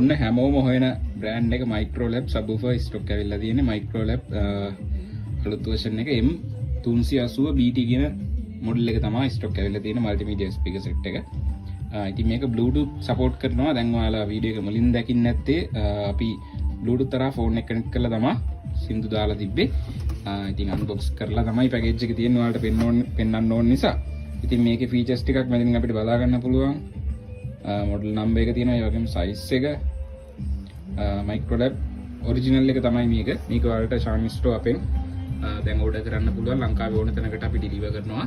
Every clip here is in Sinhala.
ඔන්න හැමෝම හොයන බ්‍රෑන්ඩ් එක Microlab subwoofer stock ඇවිල්ලා තියෙන්නේ. Microlab අලුත් version එක M380 BT කියන මොඩල් එක තමයි stock ඇවිල්ලා තියෙන multimedia speaker set එක. ඉතින් මේක Bluetooth support කරනවා. දැන් ඔයාලා වීඩියෝ එක මුලින් දැකින් නැත්තේ අපි Bluetooth තරහා ෆෝන් එක කනෙක්ට් කරලා තමයි සින්දු දාලා තිබ්බේ. ඉතින් unbox කරලා තමයි package එක තියෙන්නේ ඔයාලට පෙන්වන්න ඕන නිසා. ඉතින් මේකේ features ටිකක් මෙතනින් අපිට බලා ගන්න පුළුවන්. model number එක තියෙනවා. ඒ වගේම size එක Microlab original එක තමයි මේක. මේක ඔයාලට Xiaomi store අපෙන් දැන් order කරන්න පුළුවන්. ලංකාවේ ඕන තැනකට අපි deliver කරනවා.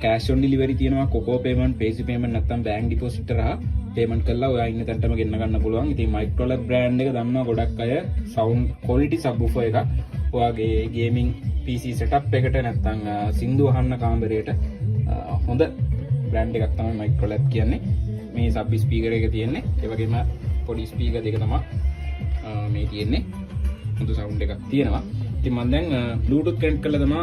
cash on delivery තියෙනවා. Coco payment, Payzy payment නැත්නම් bank deposit තරහා payment කරලා ඔයා ඉන්න තැනටම ගෙන්න ගන්න පුළුවන්. ඉතින් Microlab brand එක දන්නවා ගොඩක් අය sound quality subwoofer එකක්. ඔයාගේ gaming PC setup එකට නැත්නම් සින්දු අහන්න කාමරයට හොඳ brand එකක් තමයි Microlab කියන්නේ. මේ sub speaker එක තියෙන්නේ. ඒ වගේම පොඩි speaker දෙක තමයි මේ තියෙන්නේ. හොඳ sound එකක් තියෙනවා. ඉතින් මම දැන් Bluetooth connect කරලා තමයි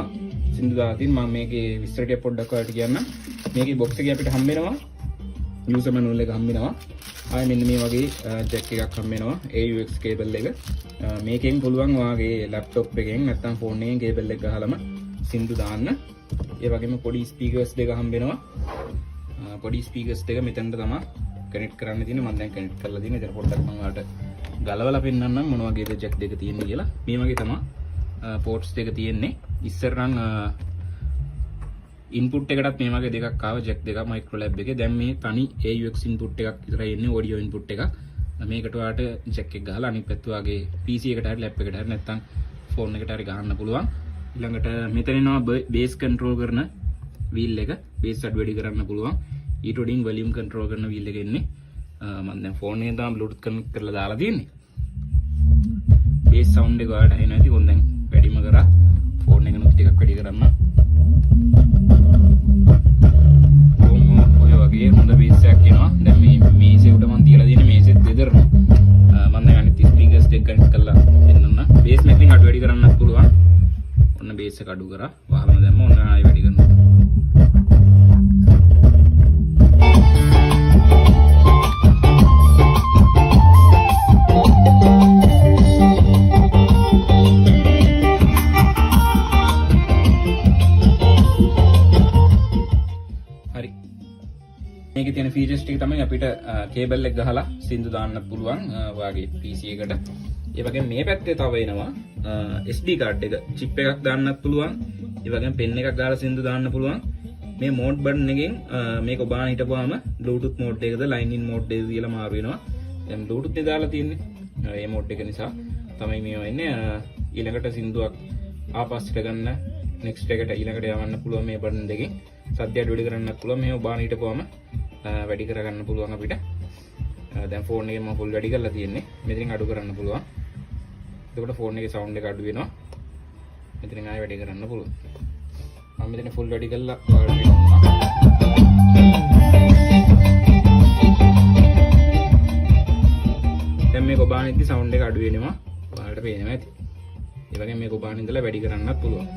සින්දු දාලා තියෙන්නේ. මම මේකේ විස්තර ටික පොඩ්ඩක් ඔයාලට කියන්නම්. මේකේ box එකේ අපිට හම්බ වෙනවා user manual එක හම්බ වෙනවා. ආයෙ මෙන්න මේ වගේ jack එකක් හම්බ වෙනවා. AUX cable එක. මේකෙන් පුළුවන් ඔයාගේ laptop එකෙන් නැත්නම් phone එකෙන් cable එක ගහලම සින්දු දාන්න. ඒ වගේම පොඩි speakers දෙක හම්බ වෙනවා. පොඩි ස්පීකර්ස් දෙක මෙතනට තමයි කනෙක්ට් කරන්න තියෙන්නේ. මම දැන් කනෙක්ට් කරලා තියෙනවා. ඉතින් පොඩ්ඩක් මම ඔයාලට ගලවලා පෙන්නන්නම් මොන වගේද ජැක් දෙක තියෙන්නේ කියලා. මේ වගේ තමයි පෝට්ස් දෙක තියෙන්නේ. ඉස්සර නම් ඉන්පුට් එකටත් මේ වගේ දෙකක් ආවා ජැක් දෙකක් Microlab එකේ. දැන් මේ තනි AUX ඉන්පුට් එකක් විතරයි එන්නේ. ඔඩියෝ ඉන්පුට් එකක්. මේකට ඔයාලට ජැක් එක ගහලා අනිත් පැත්ත වගේ PC එකට හරි ලැප් එකට හරි නැත්නම් ෆෝන් එකට හරි ගහන්න පුළුවන්. ඊළඟට මෙතන එනවා බේස් කන්ට්‍රෝල් කරන wheel එක. බේස් අඩු වැඩි කරන්න පුළුවන්. ඊට වඩා වොලියුම් කන්ට්‍රෝල් කරන wheel එක එන්නේ. මම දැන් ෆෝන් එකෙන් තමයි Bluetooth කනෙක්ට් කරලා දාලා තියෙන්නේ. බේස් සවුන්ඩ් එක ඔයාලට ඇහෙනවා. ඉතින් දැන් වැඩිම කරා ෆෝන් එක නුත් ටිකක් වැඩි කරන්න. ඔය වගේ හොඳ බේස් එකක් එනවා. දැන් මේ මේසේ උඩ මම තියලා තියෙන්නේ මේසෙත් දෙදරන. මම දැන් අනිත් ස්පීකර්ස් දෙක කනෙක්ට් කරලා දෙන්නම්. බේස් මේකින් අඩු වැඩි කරන්නත් පුළුවන්. ඔන්න බේස් එක අඩු කරා. වහලම දැම්ම ඔන්න ආයෙ වැඩි කරනවා. මේකේ තියෙන features ටික තමයි අපිට cable එක ගහලා සින්දු දාන්න පුළුවන් ඔයාගේ PC එකට. ඒ වගේම මේ පැත්තේ තව එනවා SD card එක chip එකක් දාන්නත් පුළුවන්. ඒ වගේම pen එකක් දාලා සින්දු දාන්න පුළුවන්. මේ mode button එකෙන් මේක ඔබාන හිටපුවාම Bluetooth mode එකද line in mode එකද කියලා මාරු වෙනවා. දැන් Bluetooth නේ දාලා තියෙන්නේ. මේ mode එක නිසා තමයි මේව එන්නේ. ඊළඟට සින්දුවක් ආපස්සට ගන්න next එකට ඊළඟට යවන්න පුළුවන් මේ button දෙකෙන්. සද්දය අඩු වැඩි කරන්නත් පුළුවන්. මේ ඔබාන හිටපුවාම වැඩි කරගන්න පුළුවන් අපිට. දැන් ෆෝන් එකේ මම ෆුල් වැඩි කරලා තියෙන්නේ. මෙතනින් අඩු කරන්න පුළුවන්. එතකොට ෆෝන් එකේ සවුන්ඩ් එක අඩු වෙනවා. මෙතනින් ආයෙ වැඩි කරන්න පුළුවන්. මම මෙතන ෆුල් වැඩි කරලා ඔයාලට දෙන්නම්. දැන් මේක ඔබානෙද්දි සවුන්ඩ් එක අඩු වෙනවා. ඔයාලට පේනවා ඇති. ඒ වගේම මේක ඔබාන ඉඳලා වැඩි කරන්නත් පුළුවන්.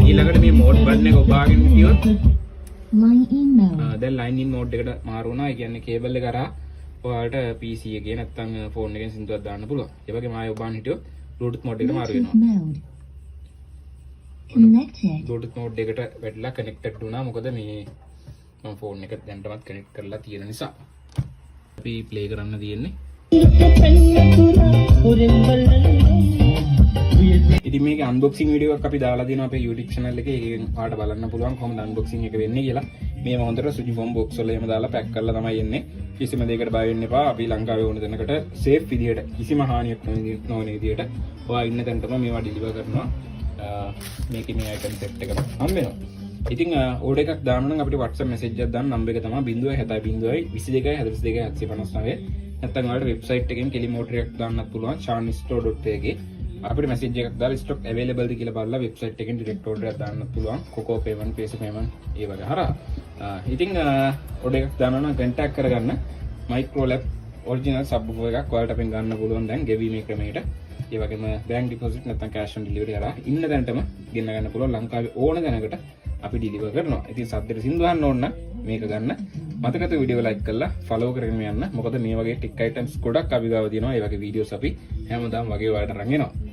ඊළඟට මේ මෝඩ් බටන් එක ඔබාගෙන හිටියොත් දැන් ලයින් ඉන් මෝඩ් එකට මාරු වුණා. ඒ කියන්නේ කේබල් එක කරා ඔයාලට PC එකේ නැත්නම් ෆෝන් එකෙන් සින්දුවක් දාන්න පුළුවන්. ඒ වගේම ආයෙ ඔබාන හිටියොත් Bluetooth mode එකට මාරු වෙනවා. Bluetooth mode එකට වැටලා connected වුණා. මොකද මේ මම ෆෝන් එක දැන්ටමත් connect කරලා තියෙන නිසා. අපි play කරන්න තියෙන්නේ. ඉතින් මේක unboxing video එකක් අපි දාලා දෙනවා අපේ YouTube channel එකේ. ඒකෙන් ඔයාලට බලන්න පුළුවන් කොහොමද unboxing එක වෙන්නේ කියලා. මේව හොඳට සුජිෆෝම් box වල එහෙම දාලා pack කරලා තමයි එන්නේ. කිසිම දෙයකට බය වෙන්න එපා. අපි ලංකාවේ ඕන තැනකට safe විදියට කිසිම හානියක් නොවන විදියට ඔයා ඉන්න තැනටම මේවා deliver කරනවා. මේකේ මේ item set එක හම්බ වෙනවා. ඉතින් order එකක් දාන්න නම් අපිට WhatsApp message එකක් දාන්න. number එක තමයි 070 නැත්නම් ඔයාලට website එකෙන් කෙලිම order එකක් දාන්නත් පුළුවන්. xiaomistore.lk අපිට message එකක් දාලා stock available ද කියලා බලලා website එකෙන් direct order එකක් දාන්නත් පුළුවන්. Coco payment, Payzy payment ඒ වගේ හරහා. ඉතින් order එකක් දානවා නම් contact කරගන්න. Microlab original subwoofer එකක් ඔයාලට අපෙන් ගන්න පුළුවන් දැන් ගෙවීමේ ක්‍රමයට. ඒ වගේම bank deposit නැත්නම් cash on delivery කරා ඉන්න දැනටම ගෙන්න ගන්න පුළුවන්. ලංකාවේ ඕන දැනකට අපි deliver කරනවා. ඉතින් සද්දෙට සින්දු අහන්න ඕන නම් මේක ගන්න. මතකද වීඩියෝ ලයික් කරලා ෆලෝ කරගෙන යන්න. මොකද මේ වගේ ටික් අයිටම්ස් ගොඩක් අපි ගාව තියෙනවා. ඒ වගේ වීඩියෝස් අපි හැමදාම වගේ ඔයාලට අරන් එනවා.